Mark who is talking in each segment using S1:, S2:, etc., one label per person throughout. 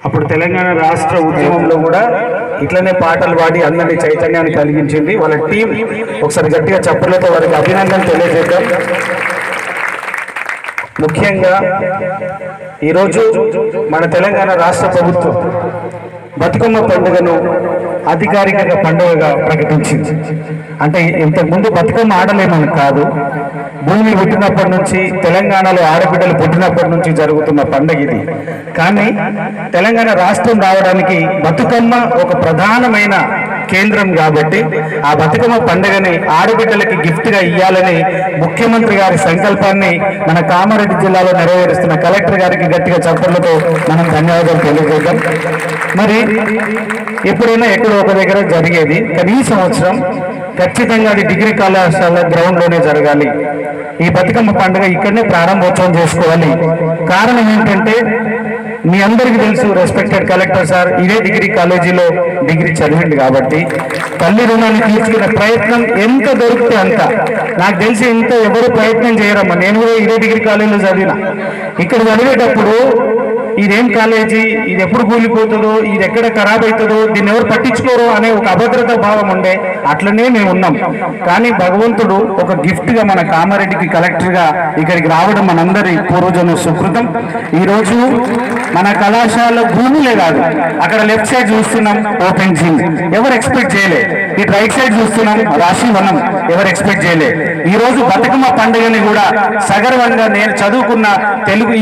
S1: అప్పుడు తెలంగాణ రాష్ట్ర ఉద్యమంలో కూడా ఇట్లనే పాటలు పాడి అందరినీ చైతన్యాన్ని కలిగించింది వాళ్ళ టీం. ఒకసారి గట్టిగా చప్పట్లతో వారికి అభినందన తెలియజేద్దాం. ముఖ్యంగా ఈరోజు మన తెలంగాణ రాష్ట్ర ప్రభుత్వం బతుకమ్మ పండుగను అధికారికంగా పండుగగా ప్రకటించింది. అంటే ఇంతకుముందు బతుకమ్మ ఆడలేమని కాదు, భూమి పుట్టినప్పటి నుంచి తెలంగాణలో ఆడబిడ్డలు పుట్టినప్పటి నుంచి జరుగుతున్న పండుగ ఇది. కానీ తెలంగాణ రాష్ట్రం రావడానికి బతుకమ్మ ఒక ప్రధానమైన కేంద్రం కాబట్టి ఆ బతుకమ్మ పండుగని ఆడబిడ్డలకి గిఫ్ట్గా ఇవ్వాలని ముఖ్యమంత్రి గారి సంకల్పాన్ని మన కామారెడ్డి జిల్లాలో నెరవేరుస్తున్న కలెక్టర్ గారికి గట్టిగా చప్పట్లతో మనం ధన్యవాదాలు తెలియజేద్దాం. మరి ఎప్పుడైనా ఎక్కడో ఒక దగ్గర జరిగేది, కానీ ఈ సంవత్సరం ఖచ్చితంగా అది డిగ్రీ కళాశాల గ్రౌండ్లోనే జరగాలి. ఈ బతుకమ్మ పండుగ ఇక్కడనే ప్రారంభోత్సవం చేసుకోవాలి. కారణం ఏంటంటే మీ అందరికీ తెలుసు, రెస్పెక్టెడ్ కలెక్టర్ సార్ ఇదే డిగ్రీ కాలేజీలో డిగ్రీ చదివింది కాబట్టి తల్లి రుణాన్ని తీర్చుకునే ప్రయత్నం ఎంత దొరికితే అంత. నాకు తెలిసి ఇంత ఎవరు ప్రయత్నం చేయరమ్మా. నేను కూడా ఇదే డిగ్రీ కాలేజీలో చదివిన. ఇక్కడ చదివేటప్పుడు ఇదేం కాలేజీ, ఇది ఎప్పుడు కూలిపోతుందో, ఇది ఎక్కడ ఖరాబ్ అవుతుందో, దీన్ని ఎవరు పట్టించుకోరు అనే ఒక అభద్రతా భావం ఉండే. అట్లనే మేము ఉన్నాం. కానీ భగవంతుడు ఒక గిఫ్ట్గా మన కామారెడ్డికి కలెక్టర్గా ఇక్కడికి రావడం మనందరి పూర్వజన్మ సుకృతం. ఈరోజు మన కళాశాల భూములే కాదు, అక్కడ లెఫ్ట్ సైడ్ చూస్తున్నాం ఓపెన్ జిమ్, ఎవరు ఎక్స్పెక్ట్ చేయలే. ఇటు రైట్ సైడ్ చూస్తున్నాం రాశివనం, ఎవరు ఎక్స్పెక్ట్ చేయలే. ఈ రోజు బతుకమ్మ పండుగని కూడా సగర్వంగా నేను చదువుకున్న తెలుగు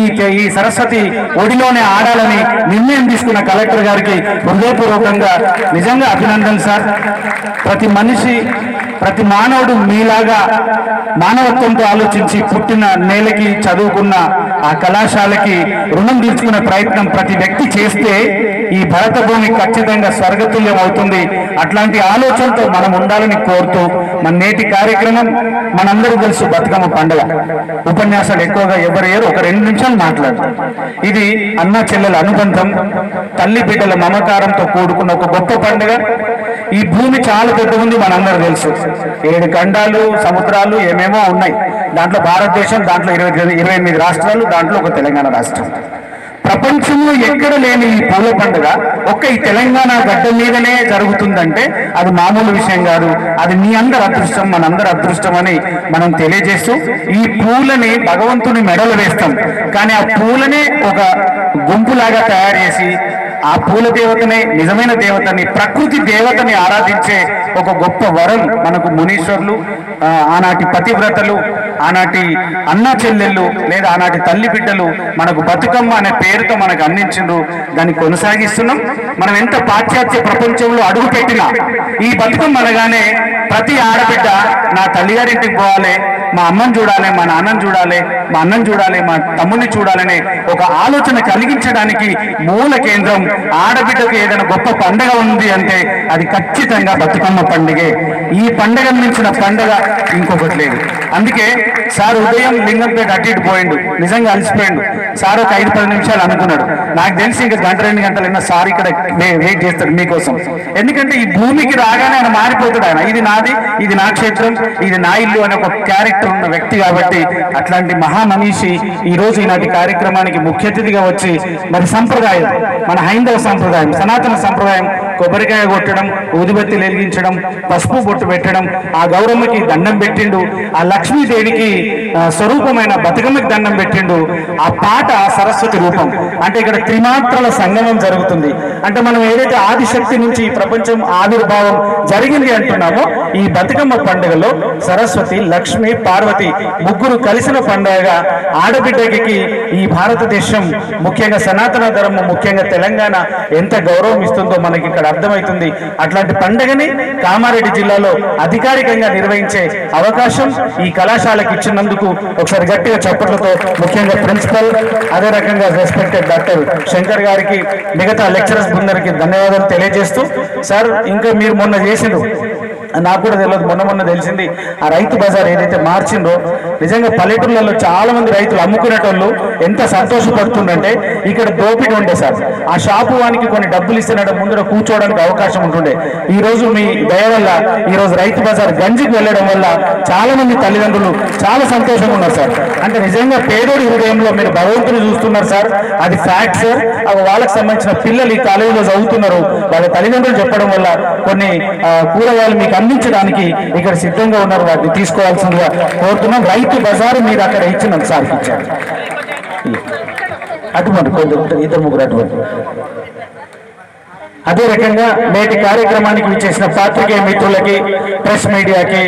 S1: ఈ సరస్వతి ఒడిలోనే ఆడాలని నిర్ణయం తీసుకున్న కలెక్టర్ గారికి హృదయపూర్వకంగా నిజంగా అభినందనలు సార్. ప్రతి మనిషి, ప్రతి మానవుడు మీలాగా మానవత్వంతో ఆలోచించి పుట్టిన నేలకి చదువుకున్న ఆ కళాశాలకి రుణం తీర్చుకునే ప్రయత్నం ప్రతి వ్యక్తి చేస్తే ఈ భరత భూమి ఖచ్చితంగా స్వర్గతుల్యం అవుతుంది. అట్లాంటి ఆలోచనతో మనం ఉండాలని కోరుతూ మన నేటి కార్యక్రమం మనందరూ తెలుసు బతుకమ్మ పండుగ. ఉపన్యాసాలు ఎక్కువగా ఎవరు ఒక 2 నిమిషాలు మాట్లాడతారు. ఇది అన్న చెల్లెల అనుబంధం, తల్లి బిడ్డల మమకారంతో కూడుకున్న ఒక గొప్ప పండుగ. ఈ భూమి చాలా పెద్ద ఉంది, మనందరూ తెలుసు. 7 ఖండాలు, సముద్రాలు ఏమేమో ఉన్నాయి. దాంట్లో భారతదేశం, దాంట్లో 28 రాష్ట్రాలు, దాంట్లో ఒక తెలంగాణ రాష్ట్రం. ప్రపంచంలో ఎక్కడ లేని ఈ పూల పండుగ ఒక్క ఈ తెలంగాణ గడ్డ మీదనే జరుగుతుందంటే అది మామూలు విషయం కాదు. అది మీ అందరి అదృష్టం, మనందరి అదృష్టం అని మనం తెలియజేస్తూ ఈ పూలని భగవంతుని మెడలు వేస్తాం. కానీ ఆ పూలనే ఒక గుంపులాగా తయారు చేసి ఆ పూల దేవతనే, నిజమైన దేవతని, ప్రకృతి దేవతని ఆరాధించే ఒక గొప్ప వరం మనకు మునీశ్వర్లు, ఆనాటి పతివ్రతలు, ఆనాటి అన్న చెల్లెళ్ళు లేదా ఆనాటి తల్లి బిడ్డలు మనకు బతుకమ్మ అనే పేరుతో మనకు అందించిండ్రు. దాన్ని కొనసాగిస్తున్నాం. మనం ఎంత పాశ్చాత్య ప్రపంచంలో అడుగు పెట్టినా ఈ బతుకమ్మ అనగానే ప్రతి ఆడబిడ్డ నా తల్లిగారింటికి పోవాలి, మా అమ్మని చూడాలి, మా నాన్నని చూడాలి, మా అన్నని చూడాలి, మా తమ్ముని చూడాలనే ఒక ఆలోచన కలిగించడానికి మూల కేంద్రం. ఆడబిడ్డకు ఏదైనా గొప్ప పండుగ ఉంది అంటే అది ఖచ్చితంగా బతుకమ్మ పండుగే. ఈ పండుగ మించిన పండుగ ఇంకొకటి లేదు. అందుకే సార్ ఉదయం లింగంపేట అటు ఇటు పోయిండు, నిజంగా అలసిపోయిండు. సార్ ఒక 5-10 నిమిషాలు అనుకున్నాడు. నాకు తెలిసి ఇంకా 1-2 గంటలైనా సార్ ఇక్కడ వెయిట్ చేస్తాడు మీకోసం. ఎందుకంటే ఈ భూమికి రాగానే ఆయన మారిపోతాడు. ఆయన ఇది నాది, ఇది నా క్షేత్రం, ఇది నా ఇల్లు అనే ఒక క్యారెక్టర్ ఉన్న వ్యక్తి కాబట్టి అట్లాంటి మహామనీషి ఈరోజు ఈనాటి కార్యక్రమానికి ముఖ్య అతిథిగా వచ్చి మరి సంప్రదాయం, మన హైందవ సంప్రదాయం, సనాతన సంప్రదాయం, కొబ్బరికాయ కొట్టడం, ఊదిబత్తి వెలిగించడం, పసుపు బొట్టు పెట్టడం, ఆ గౌరమ్మకి దండం పెట్టిండు, ఆ లక్ష్మీదేవికి స్వరూపమైన బతుకమ్మకి దండం పెట్టిండు. ఆ పాట సరస్వతి రూపం. అంటే ఇక్కడ త్రిమాత్రల సంగమం జరుగుతుంది. అంటే మనం ఏదైతే ఆదిశక్తి నుంచి ఈ ప్రపంచం ఆవిర్భావం జరిగింది అంటున్నామో ఈ బతుకమ్మ పండుగలో సరస్వతి, లక్ష్మి, పార్వతి ముగ్గురు కలిసిన పండుగగా ఆడబిడ్డకి ఈ భారతదేశం, ముఖ్యంగా సనాతన ధర్మం, ముఖ్యంగా తెలంగాణ ఎంత గౌరవం ఇస్తుందో మనకి ఇక్కడ అర్థమవుతుంది. అట్లాంటి పండుగని కామారెడ్డి జిల్లాలో అధికారికంగా నిర్వహించే అవకాశం ఈ కళాశాలకు ఇచ్చినందుకు ఒకసారి గట్టిగా చప్పట్లతో ముఖ్యంగా ప్రిన్సిపల్, అదే రకంగా రెస్పెక్టెడ్ డాక్టర్ శంకర్ గారికి, మిగతా లెక్చరర్స్ బృందానికి ధన్యవాదాలు తెలియజేస్తూ, సార్ ఇంకా మీరు మొన్న చేసిండ్రు నాకు కూడా తెలియదు, మొన్న తెలిసింది. ఆ రైతు బజార్ ఏదైతే మార్చిందో నిజంగా పల్లెటూళ్ళలో చాలా మంది రైతులు అమ్ముకునేటోళ్ళు ఎంత సంతోషపడుతుందంటే, ఇక్కడ దోపిడీ ఉండే సార్, ఆ షాపు వానికి కొన్ని డబ్బులు ఇస్తున్నట్టు ముందర కూర్చోవడానికి అవకాశం ఉంటుండే. ఈ రోజు మీ దయ వల్ల ఈ రోజు రైతు బజార్ గంజికి వెళ్ళడం వల్ల చాలా మంది తల్లిదండ్రులు చాలా సంతోషంగా ఉన్నారు సార్. అంటే నిజంగా పేదోడి హృదయంలో మీరు భగవంతుని చూస్తున్నారు సార్, అది ఫ్యాక్ట్ సార్. వాళ్ళకి సంబంధించిన పిల్లలు ఈ కాలేజీలో చదువుతున్నారు, వాళ్ళ తల్లిదండ్రులు చెప్పడం వల్ల కొన్ని కూరగాయలు మీకు అందించడానికి ఇక్కడ సిద్ధంగా ఉన్నారు, వాటిని తీసుకోవాల్సిందిగా కోరుతున్నాం. రైతు బజారు మీరు అక్కడ ఇచ్చినంత సార్ ఇచ్చారు. అటువంటి కొంచెం ఇద్దరు ముగ్గురు అటువంటి. అదే రకంగా నేటి కార్యక్రమానికి విచ్చేసిన పాత్రికేయ మిత్రులకి, ప్రెస్ మీడియాకి,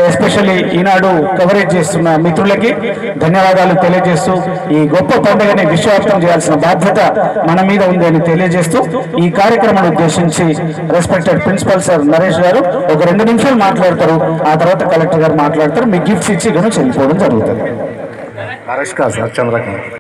S1: ఎస్పెషల్లీ ఈనాడు కవరేజ్ చేస్తున్న మిత్రులకి ధన్యవాదాలు తెలియజేస్తూ, ఈ గొప్ప పండుగని విశ్వవ్యాప్తం చేయాల్సిన బాధ్యత మన మీద ఉంది అని తెలియజేస్తూ, ఈ కార్యక్రమాన్ని ఉద్దేశించి రెస్పెక్టెడ్ ప్రిన్సిపల్ సార్ నరేష్ గారు ఒక 2 నిమిషాలు మాట్లాడతారు. ఆ తర్వాత కలెక్టర్ గారు మాట్లాడతారు. మీ గిఫ్ట్స్ ఇచ్చి చెల్లిపోవడం జరుగుతుంది.
S2: నరేష్ కాదు సార్, చంద్రకాంత్.